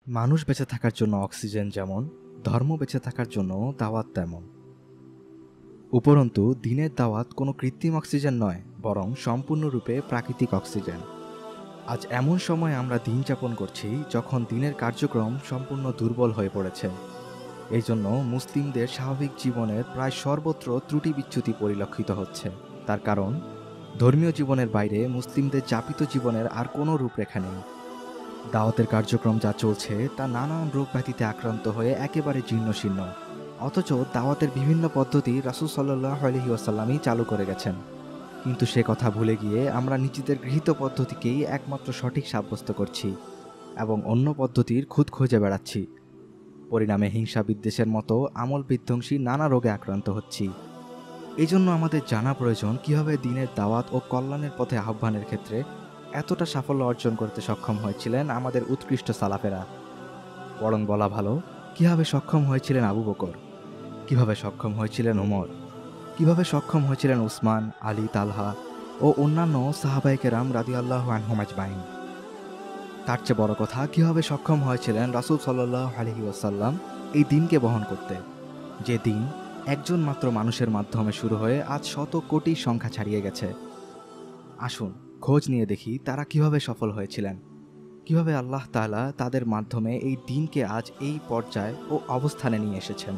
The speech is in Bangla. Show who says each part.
Speaker 1: মানুষ বেঁচে থাকার জন্য অক্সিজেন যেমন, ধর্ম বেঁচে থাকার জন্য দাওয়াত তেমন। উপরন্তু দিনের দাওয়াত কোনো কৃত্রিম অক্সিজেন নয়, বরং সম্পূর্ণরূপে প্রাকৃতিক অক্সিজেন। আজ এমন সময় আমরা দিন যাপন করছি যখন দিনের কার্যক্রম সম্পূর্ণ দুর্বল হয়ে পড়েছে। এই জন্য মুসলিমদের স্বাভাবিক জীবনের প্রায় সর্বত্র ত্রুটি বিচ্যুতি পরিলক্ষিত হচ্ছে। তার কারণ, ধর্মীয় জীবনের বাইরে মুসলিমদের যাপিত জীবনের আর কোনো রূপরেখা নেই। দাওয়াতের কার্যক্রম যা চলছে তা নানান রোগ ব্যাধিতে আক্রান্ত হয়ে একেবারে জীর্ণশীর্ণ। অথচ দাওয়াতের বিভিন্ন পদ্ধতি রাসূল সাল্লাল্লাহু আলাইহি ওয়াসাল্লামই চালু করে গেছেন। কিন্তু সে কথা ভুলে গিয়ে আমরা নিজেদের গৃহীত পদ্ধতিকেই একমাত্র সঠিক সাব্যস্ত করছি এবং অন্য পদ্ধতির খুঁত খুঁজে বেড়াচ্ছি। পরিণামে হিংসা বিদ্বেষের মতো আমল বিধ্বংসী নানা রোগে আক্রান্ত হচ্ছি। এই জন্য আমাদের জানা প্রয়োজন কিভাবে দিনের দাওয়াত ও কল্যাণের পথে আহ্বানের ক্ষেত্রে এতটা সাফল্য অর্জন করতে সক্ষম হয়েছিলেন আমাদের উৎকৃষ্ট সালাফেরা। বরং বলা ভালো, কিভাবে সক্ষম হয়েছিলেন আবু বকর, কিভাবে সক্ষম হয়েছিলেন ওমর, কিভাবে সক্ষম হয়েছিলেন উসমান, আলী, তালহা ও অন্যান্য সাহাবায়ে কেরাম রাদিয়াল্লাহু আনহুম আজমাইন। তার চেয়ে বড় কথা, কিভাবে সক্ষম হয়েছিলেন রাসূল সাল্লাল্লাহু আলাইহি ওয়াসাল্লাম এই দিনকে বহন করতে, যে দিন একজন মাত্র মানুষের মাধ্যমে শুরু হয়ে আজ শত কোটি সংখ্যা ছাড়িয়ে গেছে। আসুন খোঁজ নিয়ে দেখি তারা কিভাবে সফল হয়েছিলেন, কিভাবে আল্লাহ তাআলা তাদের মাধ্যমে এই দিনকে আজ এই পর্যায়ে ও অবস্থানে নিয়ে এসেছেন।